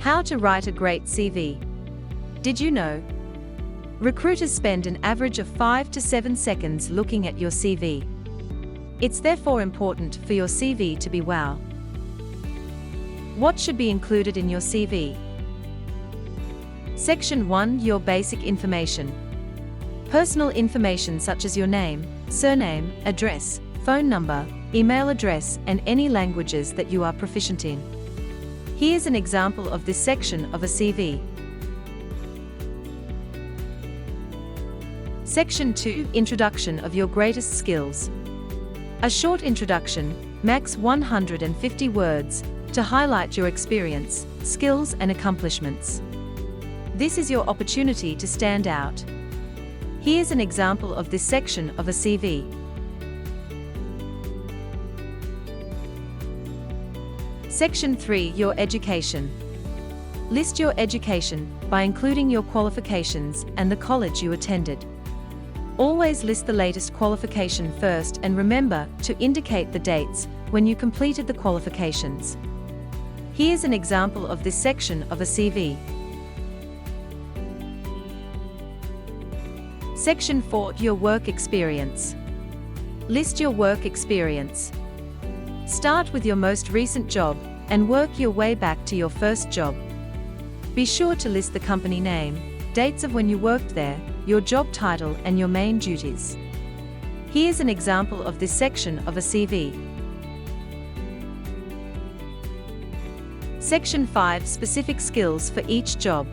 How to write a great CV. Did you know? Recruiters spend an average of 5 to 7 seconds looking at your CV. It's therefore important for your CV to be wow. What should be included in your CV? Section 1. Your basic information. Personal information such as your name, surname, address, phone number, email address, and any languages that you are proficient in. Here's an example of this section of a CV. Section 2. Introduction of your greatest skills. A short introduction, max 150 words, to highlight your experience, skills, and accomplishments. This is your opportunity to stand out. Here's an example of this section of a CV. Section 3. Your education. List your education by including your qualifications and the college you attended. Always list the latest qualification first and remember to indicate the dates when you completed the qualifications. Here's an example of this section of a CV. Section 4. Your work experience. List your work experience. Start with your most recent job and work your way back to your first job. Be sure to list the company name, dates of when you worked there, your job title, and your main duties. Here's an example of this section of a CV. Section 5. Specific skills for each job.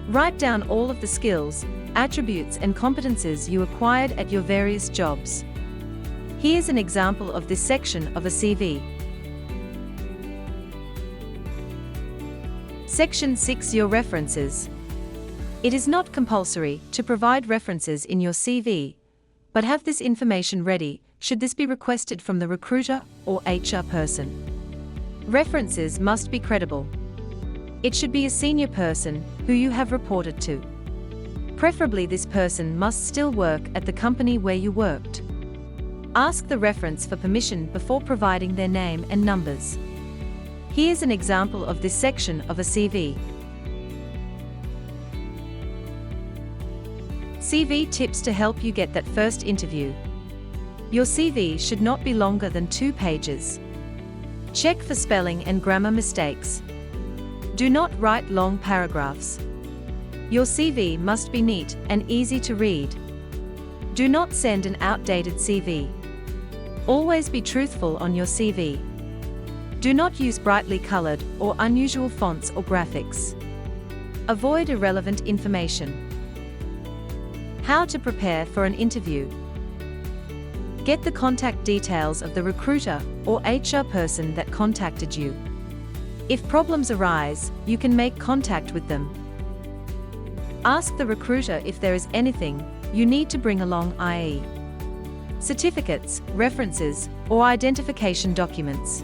Write down all of the skills, attributes, and competences you acquired at your various jobs. Here's an example of this section of a CV. Section 6. Your references. It is not compulsory to provide references in your CV, but have this information ready should this be requested from the recruiter or HR person. References must be credible. It should be a senior person who you have reported to. Preferably this person must still work at the company where you worked. Ask the reference for permission before providing their name and numbers. Here's an example of this section of a CV. CV tips to help you get that first interview. Your CV should not be longer than 2 pages. Check for spelling and grammar mistakes. Do not write long paragraphs. Your CV must be neat and easy to read. Do not send an outdated CV. Always be truthful on your CV. Do not use brightly colored or unusual fonts or graphics. Avoid irrelevant information. How to prepare for an interview. Get the contact details of the recruiter or HR person that contacted you. If problems arise, you can make contact with them. Ask the recruiter if there is anything you need to bring along, i.e., certificates, references, or identification documents.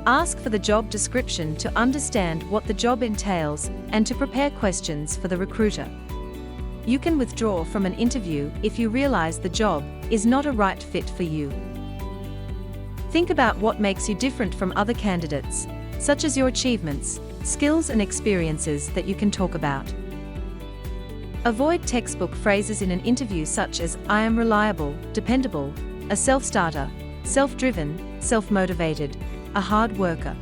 Ask for the job description to understand what the job entails and to prepare questions for the recruiter. You can withdraw from an interview if you realize the job is not a right fit for you. Think about what makes you different from other candidates, such as your achievements, skills, and experiences that you can talk about. Avoid textbook phrases in an interview such as "I am reliable, dependable, a self-starter, self-driven, self-motivated, a hard worker."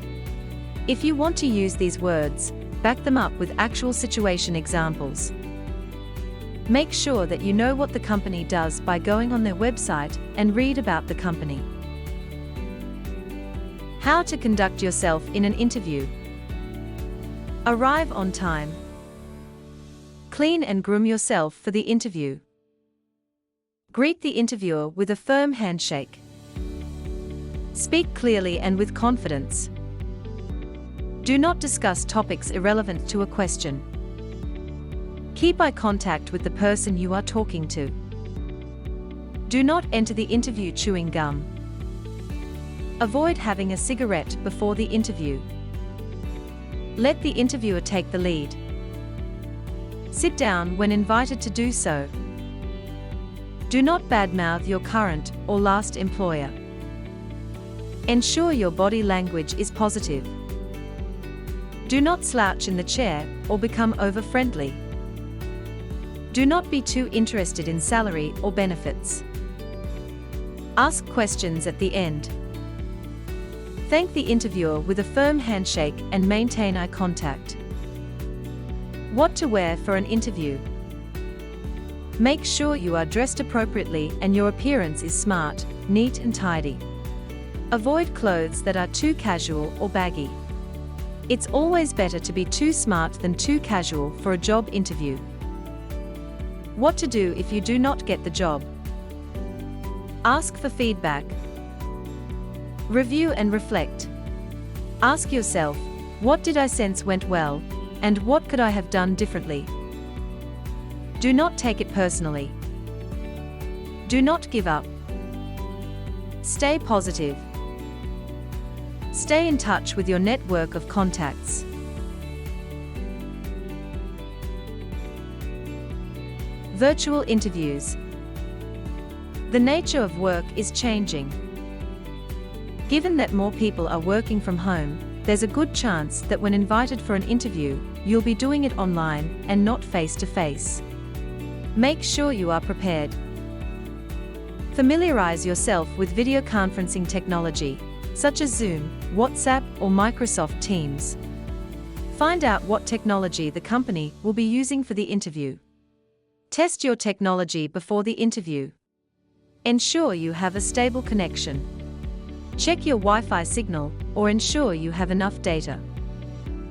If you want to use these words, back them up with actual situation examples. Make sure that you know what the company does by going on their website and read about the company. How to conduct yourself in an interview. Arrive on time. Clean and groom yourself for the interview. Greet the interviewer with a firm handshake. Speak clearly and with confidence. Do not discuss topics irrelevant to a question. Keep eye contact with the person you are talking to. Do not enter the interview chewing gum. Avoid having a cigarette before the interview. Let the interviewer take the lead. Sit down when invited to do so. Do not badmouth your current or last employer. Ensure your body language is positive. Do not slouch in the chair or become over-friendly. Do not be too interested in salary or benefits. Ask questions at the end. Thank the interviewer with a firm handshake and maintain eye contact. What to wear for an interview. Make sure you are dressed appropriately and your appearance is smart, neat and tidy. Avoid clothes that are too casual or baggy. It's always better to be too smart than too casual for a job interview. What to do if you do not get the job. Ask for feedback. Review and reflect. Ask yourself, what did I sense went well, and what could I have done differently? Do not take it personally. Do not give up. Stay positive. Stay in touch with your network of contacts. Virtual interviews. The nature of work is changing. Given that more people are working from home, there's a good chance that when invited for an interview, you'll be doing it online and not face-to-face. Make sure you are prepared. Familiarize yourself with video conferencing technology, such as Zoom, WhatsApp, or Microsoft Teams. Find out what technology the company will be using for the interview. Test your technology before the interview. Ensure you have a stable connection. Check your Wi-Fi signal, or ensure you have enough data.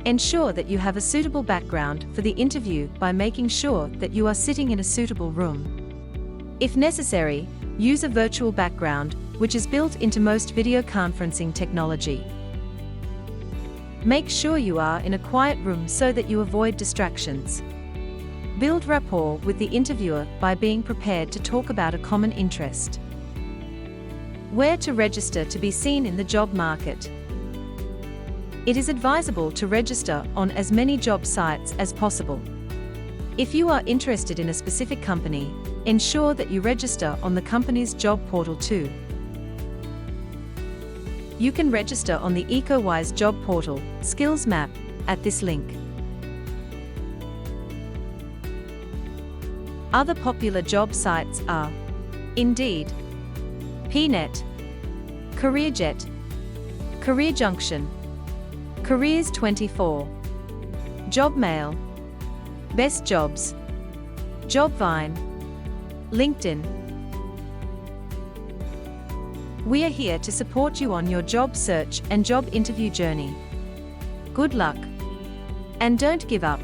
Ensure that you have a suitable background for the interview by making sure that you are sitting in a suitable room. If necessary, use a virtual background, which is built into most video conferencing technology. Make sure you are in a quiet room so that you avoid distractions. Build rapport with the interviewer by being prepared to talk about a common interest. Where to register to be seen in the job market. It is advisable to register on as many job sites as possible. If you are interested in a specific company, ensure that you register on the company's job portal too. You can register on the Ecowize job portal, Skills Map, at this link. Other popular job sites are Indeed, PNet, CareerJet, Career Junction, Careers24, JobMail, Best Jobs, JobVine, LinkedIn. We are here to support you on your job search and job interview journey. Good luck, and don't give up.